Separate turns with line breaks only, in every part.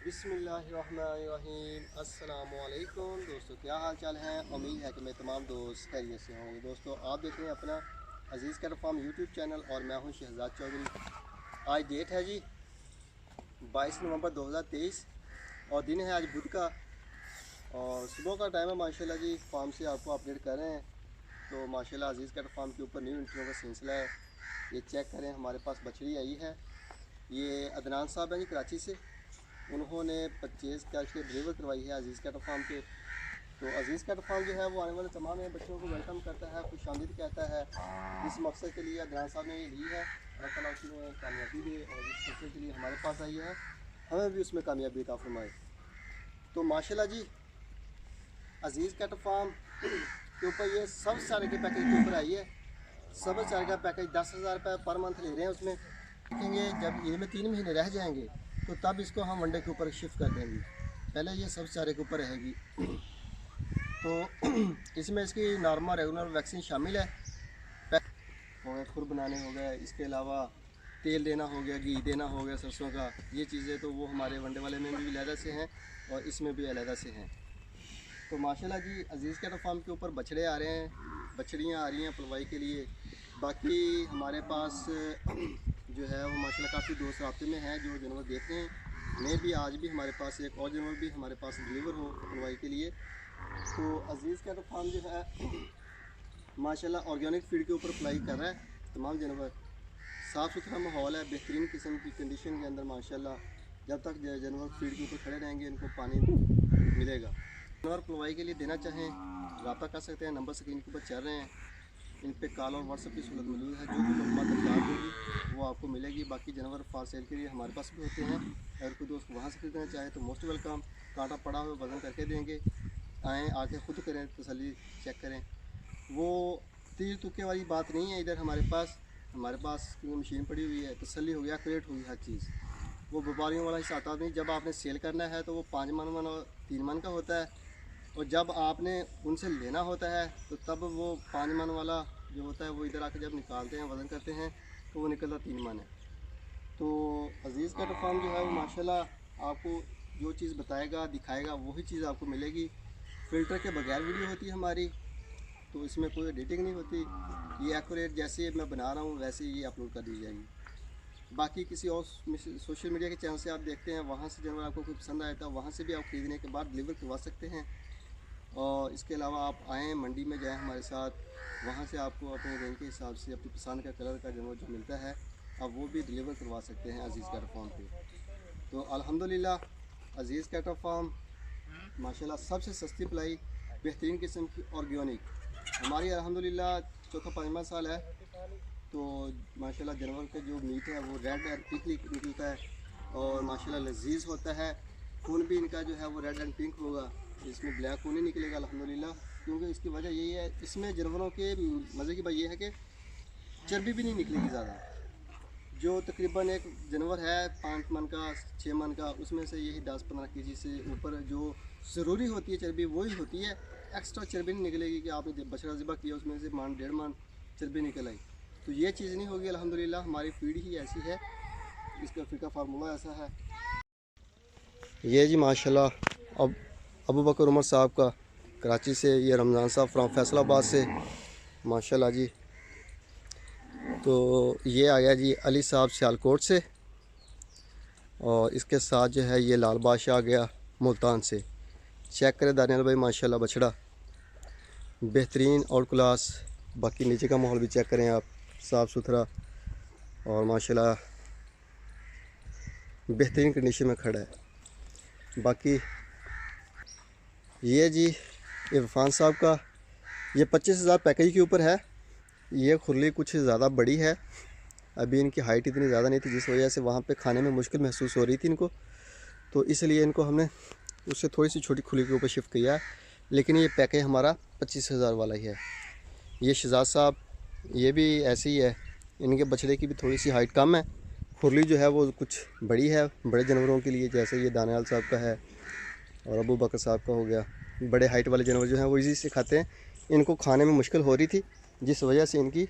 बिस्मिल्लाहिर्रहमानिर्रहीम। अस्सलामुअलैकुम दोस्तों, क्या हाल चाल है। उम्मीद है कि मैं तमाम दोस्त खैरियत से होंगे। दोस्तों, आप देख रहे हैं अपना अजीज़ कैटल फार्म यूट्यूब चैनल और मैं हूं शहजाद चौधरी। आज डेट है जी 22 नवंबर 2023 और दिन है आज बुध का और सुबह का टाइम है। माशाल्लाह जी फार्म से आपको अपडेट कर रहे हैं। तो माशाल्लाह अजीज़ कैटल फार्म के ऊपर न्यू इंट्रियों का सिलसिला है। ये चेक करें, हमारे पास बछड़ी आई है। ये अदनान साहब हैं जी कराची से। उन्होंने परचेज़ करके डिलीवर करवाई है अजीज़ कैटल फार्म पे। तो अजीज़ कैटल फार्म जो है वो आने वाले तमाम बच्चों को वेलकम करता है, खुशामदीद कहता है। इस मकसद के लिए अदनान साहब ने ये ली है। अल्लाह ताला उसमें कामयाबी दे और इस मकसद के लिए हमारे पास आई है, हमें भी उसमें कामयाबी अता फरमाए। तो माशाल्लाह जी अजीज़ कैटल फार्म के ऊपर ये सब सारे के पैकेज के ऊपर आई है। सब सारे का पैकेज 10,000 रुपये पर मंथ ले रहे हैं। उसमें देखेंगे जब ये में 3 महीने रह जाएंगे तो तब इसको हम वनडे के ऊपर शिफ्ट कर देंगे। पहले ये सब सारे के ऊपर रहेगी। तो इसमें इसकी नॉर्मल रेगुलर वैक्सीन शामिल है। हो गया खुर बनाने हो गया, इसके अलावा तेल देना हो गया, घी देना हो गया सरसों का। ये चीज़ें तो वो हमारे वनडे वाले में भी अलहदा से हैं और इसमें भी अलहदा से हैं। तो माशाल्लाह जी अजीज़ कैटल फार्म के ऊपर बछड़े आ रहे हैं, बछड़ियाँ आ रही हैं पलवाई के लिए। बाकी हमारे पास जो है वो माशाल्लाह काफ़ी दोस्त राब्ते में हैं जो जानवर देख रहे हैं। मैं भी आज भी हमारे पास एक और जानवर भी हमारे पास डिलीवर हो पलवाई के लिए। तो अजीज़ कैटल फार्म जो है माशाल्लाह ऑर्गेनिक फीड के ऊपर अप्लाई कर रहा है। तमाम जानवर साफ़ सुथरा माहौल है, बेहतरीन किस्म की कंडीशन के अंदर माशाल्लाह। जब तक जानवर फीड के ऊपर खड़े रहेंगे इनको पानी मिलेगा। जानवर पलवाई के लिए देना चाहें रब्ता कर सकते हैं, नंबर स्क्रीन के ऊपर चल रहे हैं। इन पे कॉल और व्हाट्सएप की सहूलत मौजूद है। जो भी मालूमात दरकार होगी वो आपको मिलेगी। बाकी जानवर फॉर सेल के लिए हमारे पास भी होते हैं। अगर कोई दोस्त वहाँ से खरीदना चाहे तो मोस्ट वेलकम। कांटा पड़ा हुआ वज़न करके देंगे। आएँ आके ख़ुद करें, तसल्ली चेक करें। वो तीर तुक्के वाली बात नहीं है। इधर हमारे पास मशीन पड़ी हुई है, तसल्ली हो गया, क्रिएट हुई हर चीज़। वो व्यापारियों वाला हिसाब नहीं। जब आपने सेल करना है तो वो 5 मन और 3 मन का होता है और जब आपने उनसे लेना होता है तो तब वो 5 मन वाला जो होता है वो इधर आके जब निकालते हैं, वज़न करते हैं तो वो निकलता 3 मन है। तो अजीज़ कैटल फार्म जो है वो माशाल्लाह आपको जो चीज़ बताएगा दिखाएगा वही चीज़ आपको मिलेगी। फ़िल्टर के बगैर वीडियो होती है हमारी, तो इसमें कोई एडिटिंग नहीं होती। ये एक्यूरेट जैसे मैं बना रहा हूँ वैसे ही अपलोड कर दी जाएगी। बाकी किसी और सोशल मीडिया के चैनल से आप देखते हैं, वहाँ से जानवर आपको कोई पसंद आया था वहाँ से भी आप ख़रीदने के बाद डिलीवर करवा सकते हैं। और इसके अलावा आप आएँ मंडी में जाएं हमारे साथ, वहाँ से आपको अपने रेंज के हिसाब से अपनी पसंद का कलर का जानवर जो मिलता है आप वो भी डिलीवर करवा सकते हैं अजीज़ कैटल फार्म पे। तो अल्हम्दुलिल्लाह अजीज़ कैटल फार्म माशाल्लाह सबसे सस्ती पलाई, बेहतरीन किस्म की ऑर्गेनिक हमारी अल्हम्दुलिल्लाह चौथा 5वां साल है। तो माशाल्लाह जानवर का जो मीट है वो रेड एंड पिंक निकलता है और माशाल्लाह लजीज होता है। खून भी इनका जो है वो रेड एंड पिंक होगा, इसमें ब्लैक खून नहीं निकलेगा अल्हम्दुलिल्लाह। क्योंकि इसकी वजह यही है, इसमें जानवरों के मज़े की बात यह है कि चर्बी भी नहीं निकलेगी ज़्यादा। जो तकरीबन एक जानवर है 5 मन का 6 मन का, उसमें से यही 10-15 केजी से ऊपर जो ज़रूरी होती है चर्बी वही होती है। एक्स्ट्रा चर्बी नहीं निकलेगी कि आपने बछड़ा ज़िबा किया उसमें से 1.5 मन चर्बी निकल आई, तो ये चीज़ नहीं होगी अल्हम्दुलिल्लाह। हमारी फीड ही ऐसी है, इसका फीड का फार्मूला ऐसा है। ये जी माशाल्लाह अब अबू बकर उमर साहब का कराची से, ये रमज़ान साहब फ्राम फैसलाबाद से माशाल्लाह जी। तो ये आ गया जी अली साहब सियालकोट से और इसके साथ जो है ये लाल बादशाह आ गया मुल्तान से। चेक करें दानियाल भाई माशाल्लाह बछड़ा बेहतरीन और क्लास। बाकी नीचे का माहौल भी चेक करें आप, साफ़ सुथरा और माशाल्लाह बेहतरीन कंडीशन में खड़ा है। बाकी ये जी इरफान साहब का ये 25,000 पैकेज के ऊपर है। ये खुरली कुछ ज़्यादा बड़ी है, अभी इनकी हाइट इतनी ज़्यादा नहीं थी जिस वजह से वहाँ पे खाने में मुश्किल महसूस हो रही थी इनको, तो इसलिए इनको हमने उससे थोड़ी सी छोटी खुरली के ऊपर शिफ्ट किया है। लेकिन ये पैकेज हमारा 25,000 वाला ही है। ये शहजाद साहब ये भी ऐसे ही है, इनके बछड़े की भी थोड़ी सी हाइट कम है, खुरली जो है वो कुछ बड़ी है बड़े जानवरों के लिए, जैसे ये दानियाल साहब का है और अबू बकर साहब का हो गया। बड़े हाइट वाले जानवर जो हैं वो इजी से खाते हैं, इनको खाने में मुश्किल हो रही थी जिस वजह से इनकी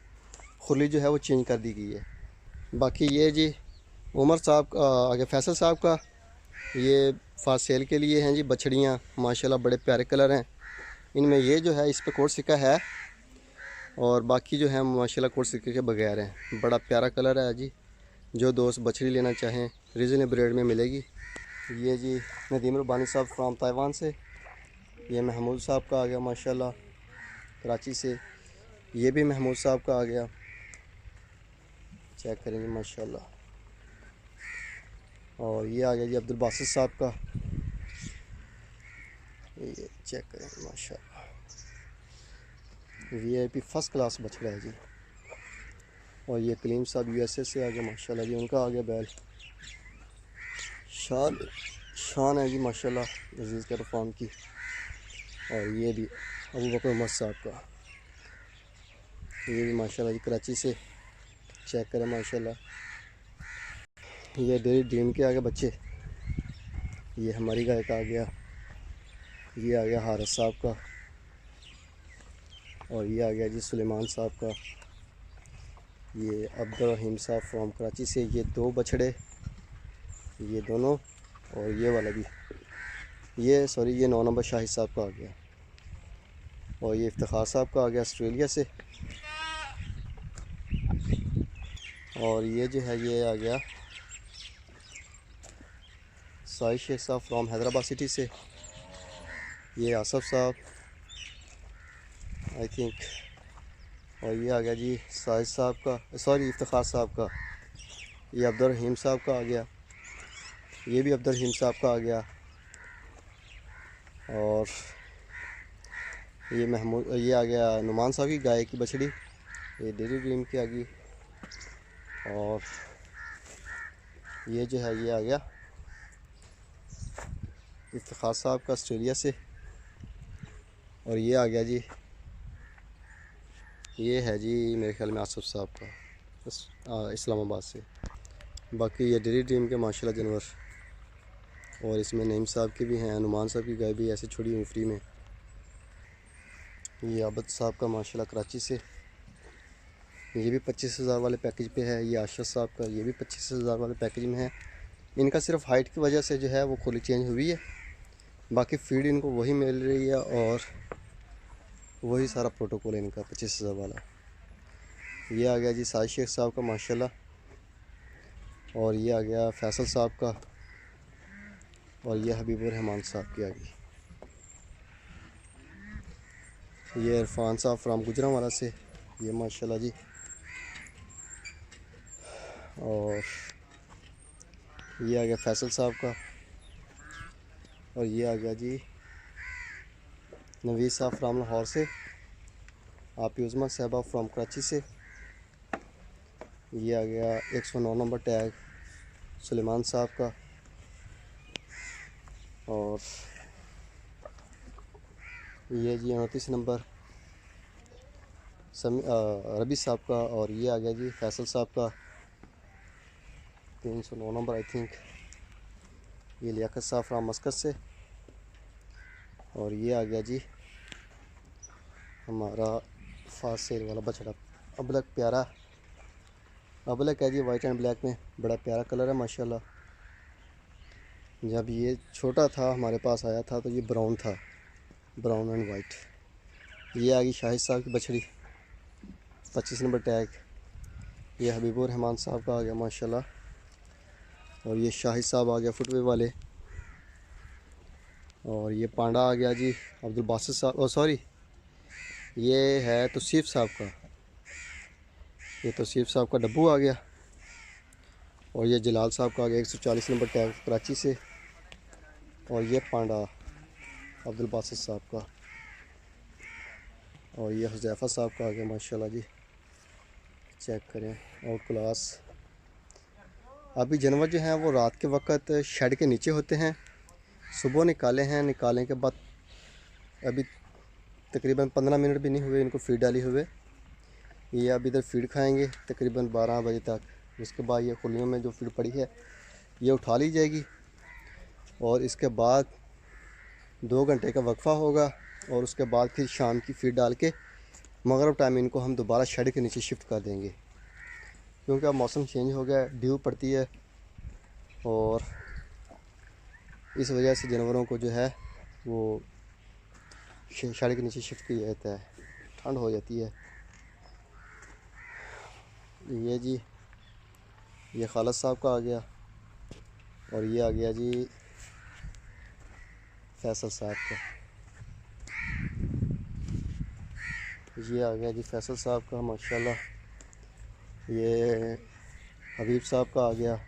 खुरली जो है वो चेंज कर दी गई है। बाकी ये जी उमर साहब का आगे फैसल साहब का, ये फास्ट सेल के लिए हैं जी बछड़ियाँ, माशाल्लाह बड़े प्यारे कलर हैं इनमें। ये जो है इस पे कोट सिक्का है और बाकी जो है माशाल्लाह कोट सिक्के के बगैर हैं। बड़ा प्यारा कलर है जी। जो दोस्त बछड़ी लेना चाहें रीज़नेबल रेट में मिलेगी। ये जी नदीम रब्बानी साहब फ्राम ताइवान से। ये महमूद साहब का आ गया माशाल्लाह कराची से। ये भी महमूद साहब का आ गया, चेक करेंगे माशाल्लाह। और ये आ गया जी अब्दुल बासित साहब का, ये चेक करेंगे माशाल्लाह। VIP फर्स्ट क्लास बछड़ा है जी। और ये कलीम साहब USA से आ गया माशाल्लाह जी, उनका आ गया बैल। शान है जी माशाल्लाह अजीज़ कर फार्म की। और ये भी अबू बकर उमर साहब का, ये भी माशाल्लाह जी कराची से, चेक करें माशाल्लाह। ये डेरी ड्रीम के आ गए बच्चे। ये हमारी गाय का आ गया। ये आ गया हारिस साहब का। और ये आ गया जी सुलेमान साहब का। ये अब्दुल रहीम साहब फ्रॉम कराची से। ये 2 बछड़े, ये दोनों और ये वाला भी, ये 9 नंबर शाहिद साहब का आ गया। और ये इफ्तिखार साहब का आ गया ऑस्ट्रेलिया से। और ये जो है ये आ गया साहिद शेख साहब फ्रॉम हैदराबाद सिटी से। ये आसफ साहब आई थिंक। और ये आ गया जी साहिद साहब का, इफ्तिखार साहब का। ये अब्दुल रहीम साहब का आ गया। ये भी अब्दुल रहीम साहब का आ गया। और ये आ गया नुमान साहब की गाय की बछड़ी। ये डेरी ड्रीम की आ गई। और ये जो है ये आ गया इफ्तिखार साहब का ऑस्ट्रेलिया से। और ये आ गया जी, ये है जी मेरे ख्याल में आसफ साहब का इस्लामाबाद से। बाकी ये डेरी ड्रीम के माशाल्लाह जानवर। और इसमें नईम साहब के भी हैं, हनुमान साहब की गाय भी ऐसे छोड़ी हुई फ्री में। ये आबद साहब का माशाल्लाह कराची से। ये भी 25,000 वाले पैकेज पे है। ये आशर साहब का, ये भी 25,000 वाले पैकेज में है। इनका सिर्फ हाइट की वजह से जो है वो खोली चेंज हुई है, बाकी फीड इनको वही मिल रही है और वही सारा प्रोटोकॉल है इनका 25,000 वाला। ये आ गया जी साहिद शेख साहब का माशाल्लाह। और ये आ गया फैसल साहब का। और ये हबीबुर रहमान साहब की आ गई। ये इरफान साहब फ्राम गुजरांवाला से, ये माशाल्लाह जी। और ये आ गया फैसल साहब का। और ये आ गया जी नवीद साहब फ्राम लाहौर से। आप यूज़मा साहबा फ्राम कराची से। ये आ गया 109 नंबर टैग सुलेमान साहब का। और ये जी 29 नंबर रबी साहब का। और ये आ गया जी फैसल साहब का 309 नंबर आई थिंक। ये लियाकत साहब फ्राम मस्कत से। और ये आ गया जी हमारा फास्ट सेल वाला बछड़ा अबलक प्यारा अबलक है जी, वाइट एंड ब्लैक में, बड़ा प्यारा कलर है माशाल्लाह। जब ये छोटा था हमारे पास आया था तो ये ब्राउन था, ब्राउन एंड वाइट। ये आ गई शाहिद साहब की बछड़ी 25 नंबर टैग। ये हबीबुर रहमान साहब का आ गया माशाल्लाह। और ये शाहिद साहब आ गया फुटवे वाले। और ये पांडा आ गया जी अब्दुल बासित साहब, ये है तौसीफ साहब का। ये तौसीफ साहब का डब्बू आ गया। और ये जलाल साहब का आ गया 140 नंबर टैग कराची से। और ये पांडा अब्दुल बासित साहब का। और ये हुज़ैफ़ा साहब का आ गया माशाल्लाह जी, चेक करें आउट क्लास। अभी जानवर जो हैं वो रात के वक्त शेड के नीचे होते हैं, सुबह निकाले हैं। निकालने के बाद अभी तकरीबन 15 मिनट भी नहीं हुए इनको फीड डाली हुए। ये अब इधर फीड खाएंगे तकरीबन 12 बजे तक। उसके बाद ये खुलियों में जो फीड पड़ी है ये उठा ली जाएगी। और इसके बाद 2 घंटे का वक्फ़ा होगा। और उसके बाद फिर शाम की फीड डाल के मगरिब टाइम इनको हम दोबारा शेड के नीचे शिफ्ट कर देंगे, क्योंकि अब मौसम चेंज हो गया है, ड्यू पड़ती है। और इस वजह से जानवरों को जो है वो शाड़ी के नीचे शिफ्ट किया जाता है, ठंड हो जाती है। ये जी ये खालिद साहब का आ गया और ये आ गया जी फैसल साहब का। ये आ गया जी फैसल साहब का माशाल्लाह। ये हबीब साहब का आ गया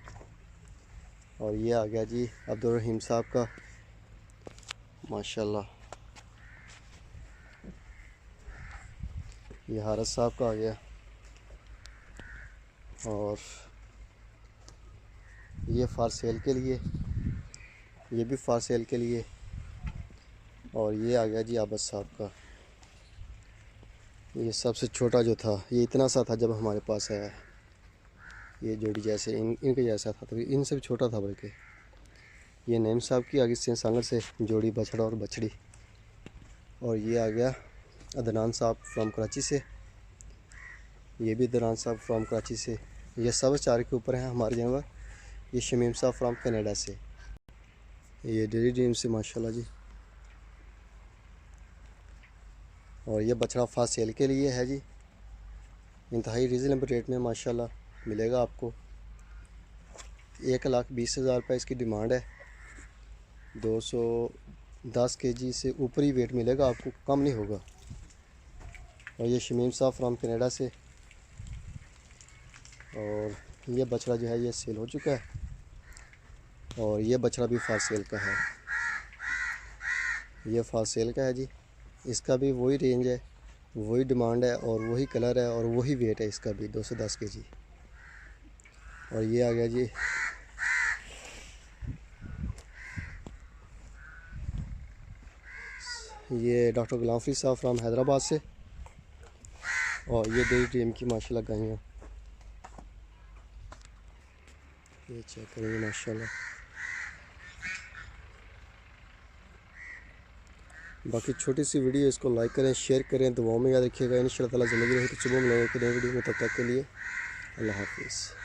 और ये आ गया जी अब्दुल रहीम साहब का माशाल्लाह। ये हारिस साहब का आ गया और ये फार सेल के लिए, ये भी फार सेल के लिए। और ये आ गया जी आबद साहब का। ये सबसे छोटा जो था ये इतना सा था जब हमारे पास आया, ये जोड़ी जैसे इनके जैसा था, तो इनसे भी छोटा था बल्कि। ये नईम साहब की आगे से सांगड़ से जोड़ी बछड़ा और बछड़ी। और ये आ गया अदनान साहब फ्रॉम कराची से, ये भी अदनान साहब फ्रॉम कराची से। ये सब 4 के ऊपर हैं हमारे जानवर। ये शमीम साहब फ्रॉम कनाडा से, ये डेरी ड्रीम से माशाल्लाह जी। और ये बछड़ा फास्ट सेल के लिए है जी, इंतहाई रीज़नेबल रेट में माशाल्लाह मिलेगा आपको। 1,20,000 रुपये इसकी डिमांड है। 210 kg से ऊपर ही वेट मिलेगा आपको, कम नहीं होगा। और ये शमीम साहब फ्रॉम कनाडा से। और ये बछड़ा जो है ये सेल हो चुका है और ये बछड़ा भी फास्ट सेल का है, ये फास्ट सेल का है जी। इसका भी वही रेंज है, वही डिमांड है और वही कलर है और वही वेट है इसका भी 210 kg। और ये आ गया जी ये डॉक्टर गुलाम फरीद साहब फ्राम हैदराबाद से। और ये डेरी ड्रीम की माशाल्लाह गायें, ये चेक करेंगे माशाल्लाह। बाकी छोटी सी वीडियो, इसको लाइक करें, शेयर करें, दुआओं में याद रखिएगा। इंशाअल्लाह ताला ज़िंदगी रही तो सुबह मिलेंगे एक नई वीडियो में, तब तक के लिए अल्लाह हाफिज़।